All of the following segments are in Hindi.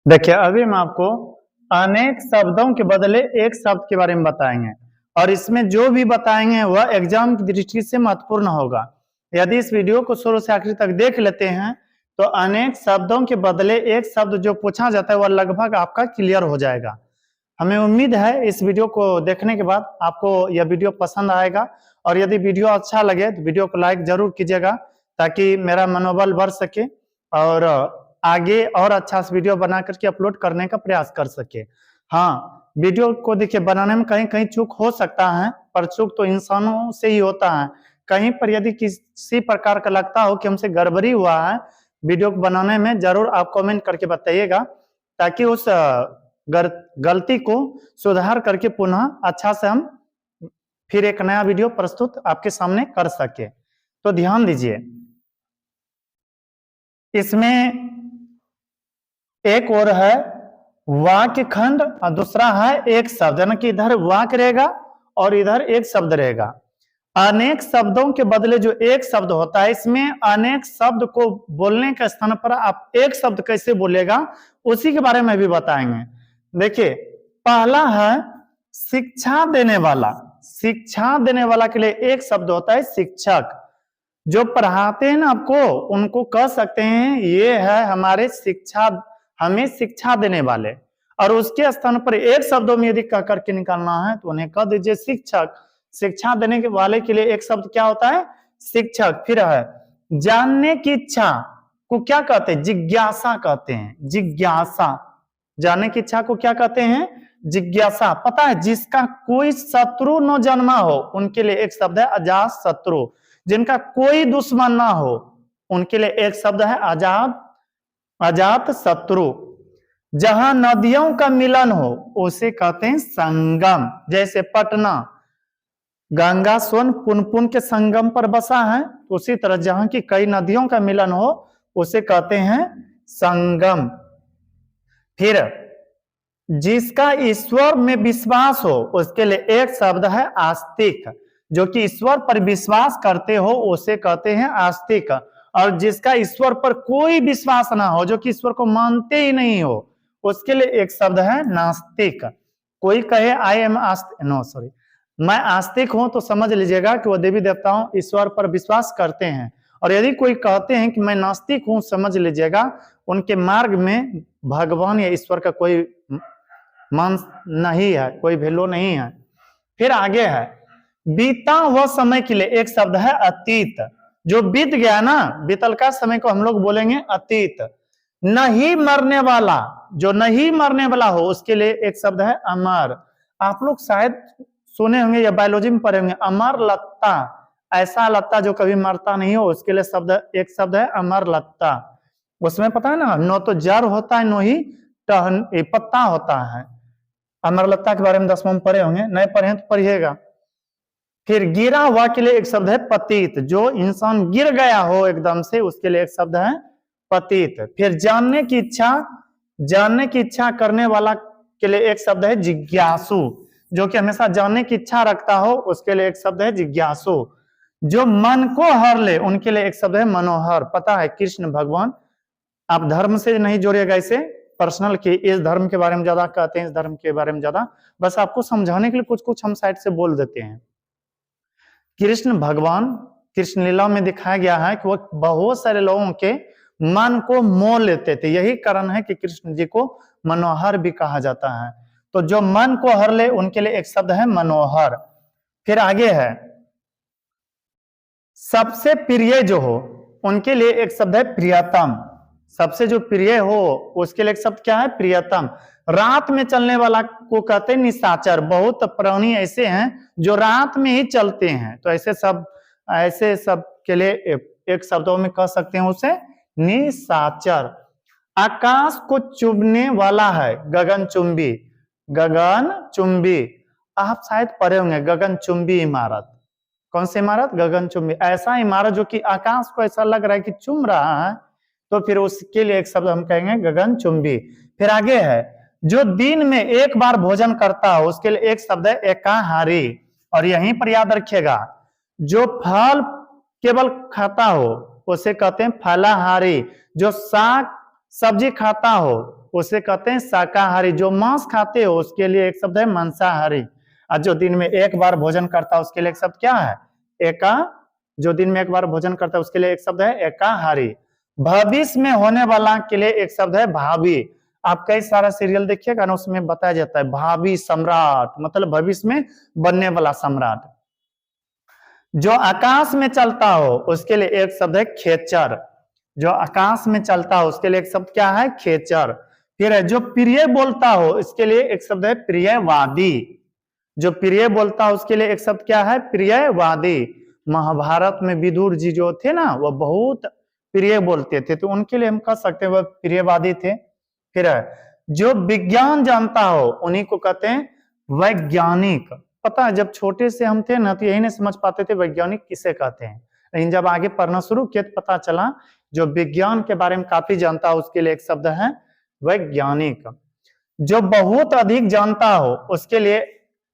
देखिए, अभी हम आपको अनेक शब्दों के बदले एक शब्द के बारे में बताएंगे और इसमें जो भी बताएंगे वह एग्जाम की दृष्टि से महत्वपूर्ण होगा। यदि इस वीडियो को शुरू से आखिर तक देख लेते हैं तो अनेक शब्दों के बदले एक शब्द जो पूछा जाता है वह लगभग आपका क्लियर हो जाएगा। हमें उम्मीद है इस वीडियो को देखने के बाद आपको यह वीडियो पसंद आएगा और यदि वीडियो अच्छा लगे तो वीडियो को लाइक जरूर कीजिएगा ताकि मेरा मनोबल बढ़ सके और आगे और अच्छा से वीडियो बना करके अपलोड करने का प्रयास कर सके। हाँ, वीडियो को देखिए बनाने में कहीं कहीं चूक हो सकता है, पर चूक तो इंसानों से ही होता है। कहीं पर यदि किसी प्रकार का लगता हो कि हमसे गड़बड़ी हुआ है वीडियो को बनाने में, जरूर आप कमेंट करके बताइएगा ताकि उस गलती को सुधार करके पुनः अच्छा से हम फिर एक नया वीडियो प्रस्तुत आपके सामने कर सके। तो ध्यान दीजिए, इसमें एक और है वाक्य खंड और दूसरा है एक शब्द, यानी कि इधर वाक्य रहेगा और इधर एक शब्द रहेगा। अनेक शब्दों के बदले जो एक शब्द होता है, इसमें अनेक शब्द को बोलने के स्थान पर आप एक शब्द कैसे बोलेगा उसी के बारे में भी बताएंगे। देखिए, पहला है शिक्षा देने वाला। शिक्षा देने वाला के लिए एक शब्द होता है शिक्षक। जो पढ़ाते हैं ना आपको, उनको कह सकते हैं ये है हमारे शिक्षा, हमें शिक्षा देने वाले। और उसके स्थान पर एक शब्दों में यदि कह करके निकालना है तो उन्हें कह दीजिए शिक्षक। शिक्षा देने के वाले के लिए एक शब्द क्या होता है? शिक्षक। फिर है जानने की इच्छा को क्या कहते हैं? जिज्ञासा कहते हैं। जिज्ञासा, जानने की इच्छा को क्या कहते हैं? जिज्ञासा। पता है, जिसका कोई शत्रु न जन्मा हो उनके लिए एक शब्द है अजात शत्रु। जिनका कोई दुश्मन ना हो उनके लिए एक शब्द है अजात शत्रु। जहां नदियों का मिलन हो उसे कहते हैं संगम। जैसे पटना गंगा सोन पुनपुन के संगम पर बसा है, उसी तरह जहां की कई नदियों का मिलन हो उसे कहते हैं संगम। फिर जिसका ईश्वर में विश्वास हो उसके लिए एक शब्द है आस्तिक। जो कि ईश्वर पर विश्वास करते हो उसे कहते हैं आस्तिक। और जिसका ईश्वर पर कोई विश्वास ना हो, जो कि ईश्वर को मानते ही नहीं हो, उसके लिए एक शब्द है नास्तिक। कोई कहे I am Astik, no sorry, मैं आस्तिक हूं, तो समझ लीजिएगा कि वह देवी देवताओं ईश्वर पर विश्वास करते हैं। और यदि कोई कहते हैं कि मैं नास्तिक हूं, समझ लीजिएगा उनके मार्ग में भगवान या ईश्वर का कोई मान नहीं है, कोई वैल्यू नहीं है। फिर आगे है बीता हुआ समय के लिए एक शब्द है अतीत। जो बीत गया ना, बीतल का समय को हम लोग बोलेंगे अतीत। नहीं मरने वाला, जो नहीं मरने वाला हो उसके लिए एक शब्द है अमर। आप लोग शायद सुने होंगे या बायोलॉजी में पढ़े होंगे, अमर लत्ता। ऐसा लत्ता जो कभी मरता नहीं हो उसके लिए एक शब्द है अमर लत्ता। उसमें पता है ना, नो तो जड़ होता है, नो ही पत्ता होता है। अमर लत्ता के बारे में 10वीं में पढ़े होंगे, नहीं पढ़े हैं तो पढ़िएगा। फिर गिरा हुआ के लिए एक शब्द है पतित। जो इंसान गिर गया हो एकदम से उसके लिए एक शब्द है पतित। फिर जानने की इच्छा करने वाला के लिए एक शब्द है जिज्ञासु। जो कि हमेशा जानने की इच्छा रखता हो उसके लिए एक शब्द है जिज्ञासु। जो मन को हर ले उनके लिए एक शब्द है मनोहर। पता है, कृष्ण भगवान, आप धर्म से नहीं जोड़िएगा इसे, पर्सनल की इस धर्म के बारे में ज्यादा कहते हैं, इस धर्म के बारे में ज्यादा, बस आपको समझाने के लिए कुछ कुछ हम साइड से बोल देते हैं। कृष्ण भगवान, कृष्ण लीला में दिखाया गया है कि वो बहुत सारे लोगों के मन को मोह लेते थे। यही कारण है कि कृष्ण जी को मनोहर भी कहा जाता है। तो जो मन को हर ले उनके लिए एक शब्द है मनोहर। फिर आगे है सबसे प्रिय जो हो उनके लिए एक शब्द है प्रियतम। सबसे जो प्रिय हो उसके लिए एक शब्द क्या है? प्रियतम। रात में चलने वाला को कहते हैं निशाचर। बहुत प्राणी ऐसे हैं जो रात में ही चलते हैं, तो ऐसे सब के लिए एक शब्दों में कह सकते हैं उसे निशाचर। आकाश को चुंबने वाला है गगनचुंबी। गगनचुंबी आप शायद पढ़े होंगे, गगनचुंबी इमारत। कौन सी इमारत? गगनचुंबी। ऐसा इमारत जो कि आकाश को ऐसा लग रहा है कि चुम रहा है, तो फिर उसके लिए एक शब्द हम कहेंगे गगनचुंबी। फिर आगे है जो दिन में एक बार भोजन करता हो उसके लिए एक शब्द है एकाहारी। और यहीं पर याद रखिएगा, जो फल केवल खाता हो उसे कहते हैं फलाहारी। जो साग सब्जी खाता हो उसे कहते हैं शाकाहारी। जो मांस खाते हो उसके लिए एक शब्द है मांसाहारी। और जो दिन में एक बार भोजन करता है उसके लिए एक शब्द क्या है? जो दिन में एक बार भोजन करता है उसके लिए एक शब्द है एकाहारी। भविष्य में होने वाला के लिए एक शब्द है भावी। आप कई सारा सीरियल देखिएगा ना, उसमें बताया जाता है भावी सम्राट, मतलब भविष्य में बनने वाला सम्राट। जो आकाश में चलता हो उसके लिए एक शब्द है खेचर। जो आकाश में चलता हो उसके लिए एक शब्द क्या है? खेचर। फिर है जो प्रिय बोलता हो इसके लिए एक शब्द है प्रियवादी। जो प्रिय बोलता हो उसके लिए एक शब्द क्या है? प्रियवादी। महाभारत में विदुर जी जो थे ना, वो बहुत प्रिय बोलते थे, तो उनके लिए हम कह सकते हैं वह प्रियवादी थे। फिर है जो विज्ञान जानता हो उन्हीं को कहते हैं वैज्ञानिक। पता है जब छोटे से हम थे ना तो यही नहीं समझ पाते थे वैज्ञानिक किसे कहते हैं, लेकिन जब आगे पढ़ना शुरू किया तो पता चला जो विज्ञान के बारे में काफी जानता हो उसके लिए एक शब्द है वैज्ञानिक। जो बहुत अधिक जानता हो उसके लिए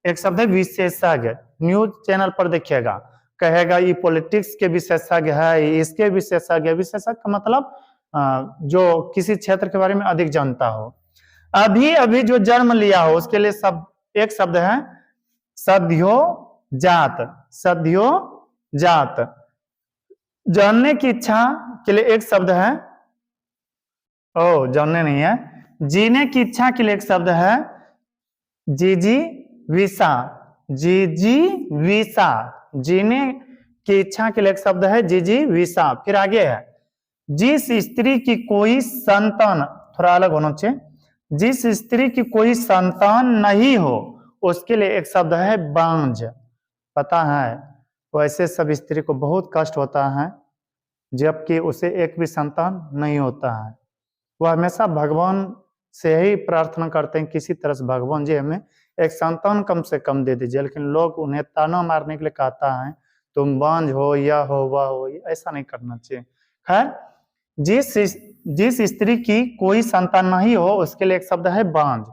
एक शब्द है विशेषज्ञ। न्यूज चैनल पर देखिएगा, कहेगा ये पॉलिटिक्स के विशेषज्ञ है, इसके विशेषज्ञ। विशेषज्ञ का मतलब जो किसी क्षेत्र के बारे में अधिक जानता हो। अभी अभी जो जन्म लिया हो उसके लिए एक शब्द है सद्योजात। सद्योजात। जानने की इच्छा के लिए एक शब्द है, जानने नहीं है, जीने की इच्छा के लिए एक शब्द है जिजीविषा। जिजीविषा। जीने की इच्छा के लिए एक शब्द है जिजीविषा। फिर आगे है जिस स्त्री की कोई संतान, थोड़ा अलग होना चाहिए, जिस स्त्री की कोई संतान नहीं हो उसके लिए एक शब्द है बांझ। पता है वैसे सब स्त्री को बहुत कष्ट होता है जबकि उसे एक भी संतान नहीं होता है। वह हमेशा भगवान से ही प्रार्थना करते हैं किसी तरह से, भगवान जी हमें एक संतान कम से कम दे दीजिए, लेकिन लोग उन्हें ताना मारने के लिए कहता है तुम बांझ हो या हो वह हो, ऐसा नहीं करना चाहिए। खैर जिस स्त्री की कोई संतान नहीं हो उसके लिए एक शब्द है बांझ।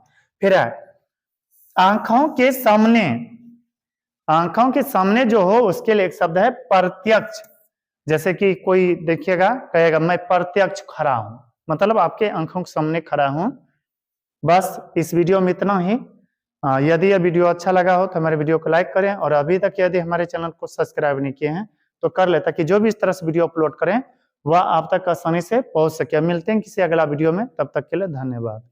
फिर है आंखों के सामने जो हो उसके लिए एक शब्द है प्रत्यक्ष। जैसे कि कोई देखिएगा कहेगा मैं प्रत्यक्ष खड़ा हूं, मतलब आपके आंखों के सामने खड़ा हूं। बस इस वीडियो में इतना ही। यदि यह वीडियो अच्छा लगा हो तो हमारे वीडियो को लाइक करें, और अभी तक यदि हमारे चैनल को सब्सक्राइब नहीं किए हैं तो कर ले, ताकि जो भी इस तरह से वीडियो अपलोड करें वह आप तक आसानी से पहुंच सके। मिलते हैं किसी अगला वीडियो में, तब तक के लिए धन्यवाद।